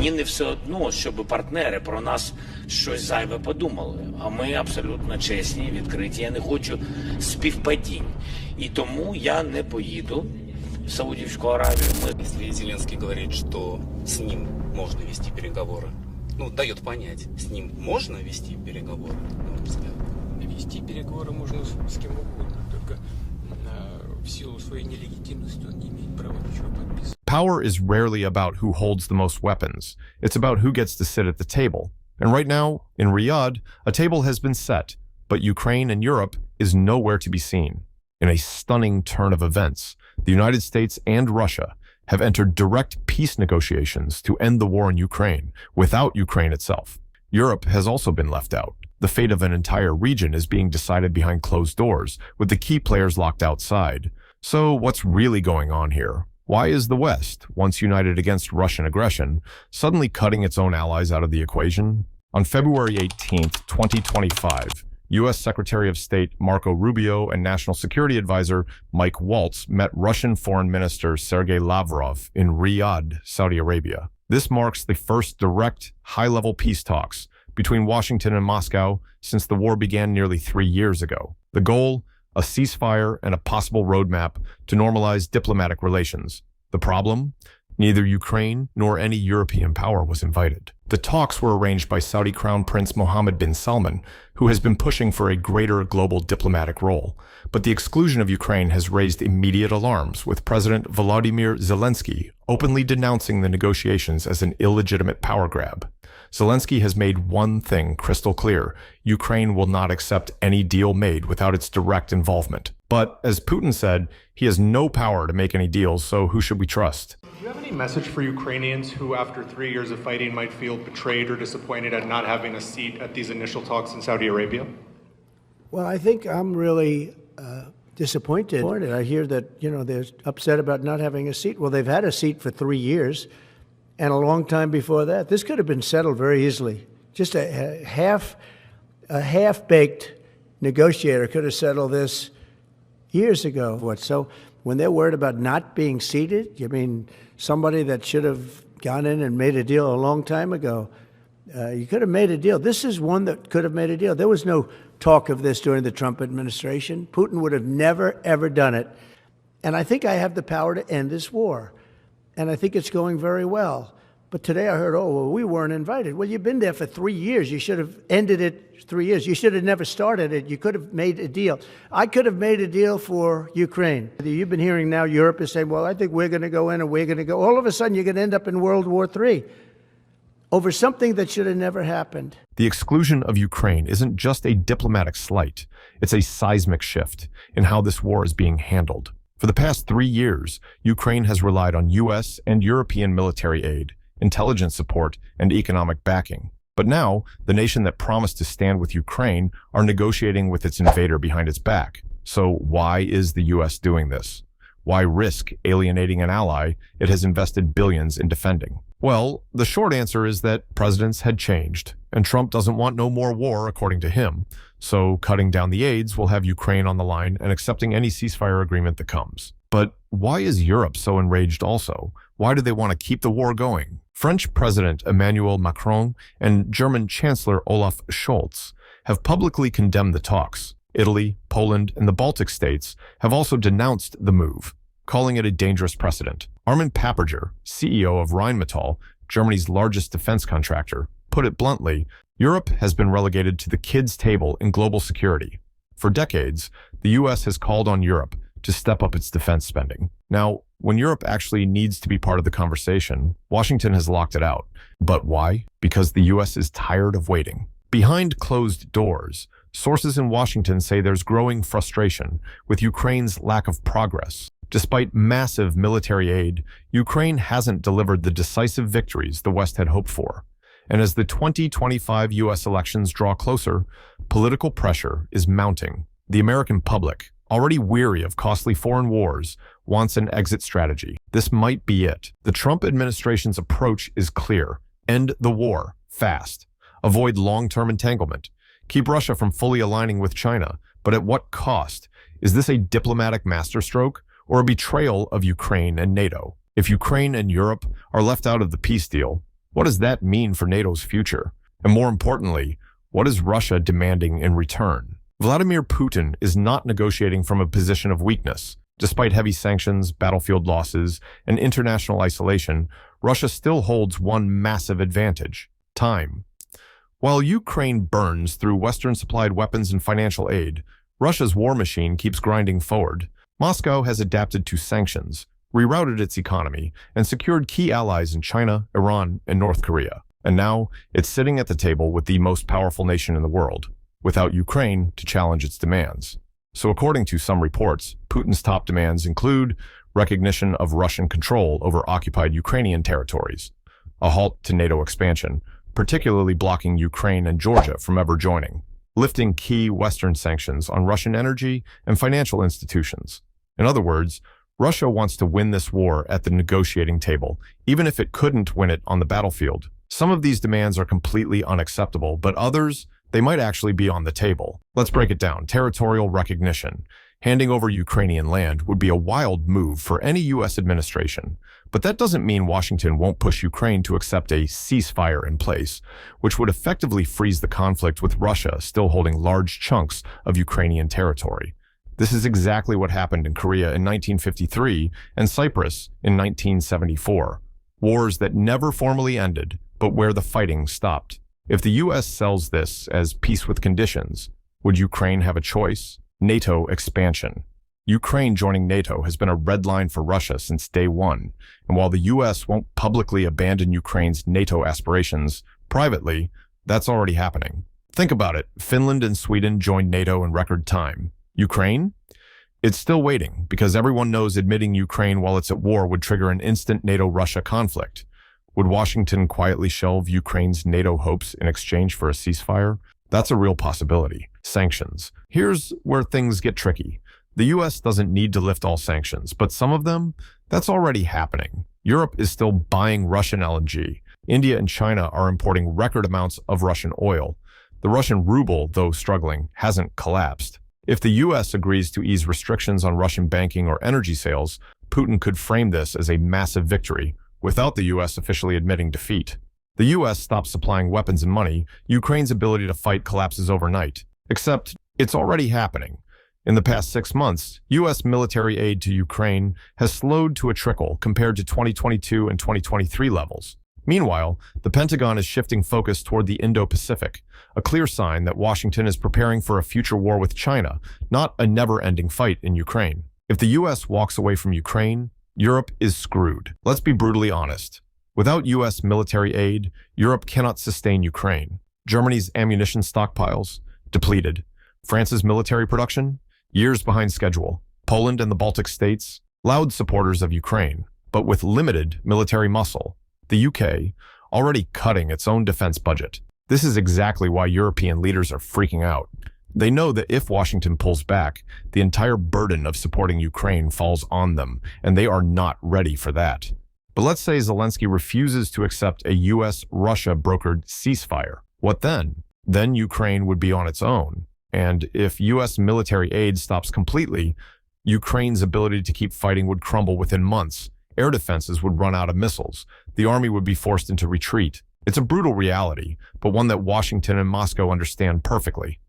Мені не все одно, щоб партнери про нас щось зайве подумали. А ми абсолютно чесні, відкриті. Я не хочу співпадінь. І тому я не поїду в Саудівську Аравію. Если Зеленский говорит, что с ним можно вести переговоры, ну, дает понять, с ним можно вести переговоры, на мой взгляд. Вести переговоры можно с кем угодно, только в силу своей нелегитимности он не имеет права ничего подписывать. Power is rarely about who holds the most weapons. It's about who gets to sit at the table. And right now, in Riyadh, a table has been set, but Ukraine and Europe is nowhere to be seen. In a stunning turn of events, the United States and Russia have entered direct peace negotiations to end the war in Ukraine without Ukraine itself. Europe has also been left out. The fate of an entire region is being decided behind closed doors, with the key players locked outside. So what's really going on here? Why is the West, once united against Russian aggression, suddenly cutting its own allies out of the equation? On February 18th, 2025, U.S. Secretary of State Marco Rubio and National Security Advisor Mike Waltz met Russian Foreign Minister Sergey Lavrov in Riyadh, Saudi Arabia. This marks the first direct, high-level peace talks between Washington and Moscow since the war began nearly 3 years ago. The goal? A ceasefire and a possible roadmap to normalize diplomatic relations. The problem? Neither Ukraine nor any European power was invited. The talks were arranged by Saudi Crown Prince Mohammed bin Salman, who has been pushing for a greater global diplomatic role. But the exclusion of Ukraine has raised immediate alarms, with President Vladimir Zelensky openly denouncing the negotiations as an illegitimate power grab. Zelensky has made one thing crystal clear: Ukraine will not accept any deal made without its direct involvement. But, as Putin said, he has no power to make any deals, so who should we trust? Do you have any message for Ukrainians who, after 3 years of fighting, might feel betrayed or disappointed at not having a seat at these initial talks in Saudi Arabia? Well, I think I'm really disappointed. I hear that, they're upset about not having a seat. Well, they've had a seat for 3 years. And a long time before that. This could have been settled very easily. Just a half-baked negotiator could have settled this years ago. So when they're worried about not being seated, you mean somebody that should have gone in and made a deal a long time ago? You could have made a deal. This is one that could have made a deal. There was no talk of this during the Trump administration. Putin would have never, ever done it. And I think I have the power to end this war. And I think it's going very well. But today I heard, we weren't invited. Well, you've been there for 3 years. You should have ended it 3 years. You should have never started it. You could have made a deal. I could have made a deal for Ukraine. You've been hearing now Europe is saying, well, I think we're going to go in and we're going to go. All of a sudden, you're going to end up in World War III over something that should have never happened. The exclusion of Ukraine isn't just a diplomatic slight. It's a seismic shift in how this war is being handled. For the past 3 years, Ukraine has relied on U.S. and European military aid, intelligence support, and economic backing. But now, the nation that promised to stand with Ukraine are negotiating with its invader behind its back. So why is the U.S. doing this? Why risk alienating an ally it has invested billions in defending? Well, the short answer is that presidents had changed, and Trump doesn't want no more war, according to him. So cutting down the aids will have Ukraine on the line and accepting any ceasefire agreement that comes. But why is Europe so enraged also? Why do they want to keep the war going? French President Emmanuel Macron and German Chancellor Olaf Scholz have publicly condemned the talks. Italy, Poland, and the Baltic states have also denounced the move, calling it a dangerous precedent. Armin Papperger, CEO of Rheinmetall, Germany's largest defense contractor, put it bluntly: Europe has been relegated to the kids' table in global security. For decades, the U.S. has called on Europe to step up its defense spending. Now, when Europe actually needs to be part of the conversation, Washington has locked it out. But why? Because the U.S. is tired of waiting. Behind closed doors, sources in Washington say there's growing frustration with Ukraine's lack of progress. Despite massive military aid, Ukraine hasn't delivered the decisive victories the West had hoped for. And as the 2025 U.S. elections draw closer, political pressure is mounting. The American public, already weary of costly foreign wars, wants an exit strategy. This might be it. The Trump administration's approach is clear: end the war, fast. Avoid long-term entanglement. Keep Russia from fully aligning with China, but at what cost? Is this a diplomatic masterstroke or a betrayal of Ukraine and NATO? If Ukraine and Europe are left out of the peace deal, What does that mean for NATO's future? And more importantly, what is Russia demanding in return? Vladimir Putin is not negotiating from a position of weakness. Despite heavy sanctions, battlefield losses, and international isolation, Russia still holds one massive advantage: time. While Ukraine burns through Western-supplied weapons and financial aid, Russia's war machine keeps grinding forward. Moscow has adapted to sanctions, rerouted its economy, and secured key allies in China, Iran, and North Korea. And now, it's sitting at the table with the most powerful nation in the world, without Ukraine to challenge its demands. So according to some reports, Putin's top demands include recognition of Russian control over occupied Ukrainian territories, a halt to NATO expansion, particularly blocking Ukraine and Georgia from ever joining, lifting key Western sanctions on Russian energy and financial institutions. In other words, Russia wants to win this war at the negotiating table, even if it couldn't win it on the battlefield. Some of these demands are completely unacceptable, but others, they might actually be on the table. Let's break it down. Territorial recognition. Handing over Ukrainian land would be a wild move for any U.S. administration. But that doesn't mean Washington won't push Ukraine to accept a ceasefire in place, which would effectively freeze the conflict with Russia still holding large chunks of Ukrainian territory. This is exactly what happened in Korea in 1953 and Cyprus in 1974. Wars that never formally ended, but where the fighting stopped. If the U.S. sells this as peace with conditions, would Ukraine have a choice? NATO expansion. Ukraine joining NATO has been a red line for Russia since day one, and while the U.S. won't publicly abandon Ukraine's NATO aspirations, privately, that's already happening. Think about it. Finland and Sweden joined NATO in record time. Ukraine? It's still waiting, because everyone knows admitting Ukraine while it's at war would trigger an instant NATO-Russia conflict. Would Washington quietly shelve Ukraine's NATO hopes in exchange for a ceasefire? That's a real possibility. Sanctions. Here's where things get tricky. The U.S. doesn't need to lift all sanctions, but some of them, that's already happening. Europe is still buying Russian LNG. India and China are importing record amounts of Russian oil. The Russian ruble, though struggling, hasn't collapsed. If the U.S. agrees to ease restrictions on Russian banking or energy sales, Putin could frame this as a massive victory, without the U.S. officially admitting defeat. The U.S. stops supplying weapons and money, Ukraine's ability to fight collapses overnight. Except, it's already happening. In the past 6 months, U.S. military aid to Ukraine has slowed to a trickle compared to 2022 and 2023 levels. Meanwhile, the Pentagon is shifting focus toward the Indo-Pacific, a clear sign that Washington is preparing for a future war with China, not a never-ending fight in Ukraine. If the U.S. walks away from Ukraine, Europe is screwed. Let's be brutally honest. Without U.S. military aid, Europe cannot sustain Ukraine. Germany's ammunition stockpiles, depleted. France's military production, years behind schedule. Poland and the Baltic states, loud supporters of Ukraine, but with limited military muscle. The UK, already cutting its own defense budget. This is exactly why European leaders are freaking out. They know that if Washington pulls back, the entire burden of supporting Ukraine falls on them, and they are not ready for that. But let's say Zelensky refuses to accept a U.S.-Russia brokered ceasefire. What then? Then Ukraine would be on its own. And if U.S. military aid stops completely, Ukraine's ability to keep fighting would crumble within months. Air defenses would run out of missiles. The army would be forced into retreat. It's a brutal reality, but one that Washington and Moscow understand perfectly.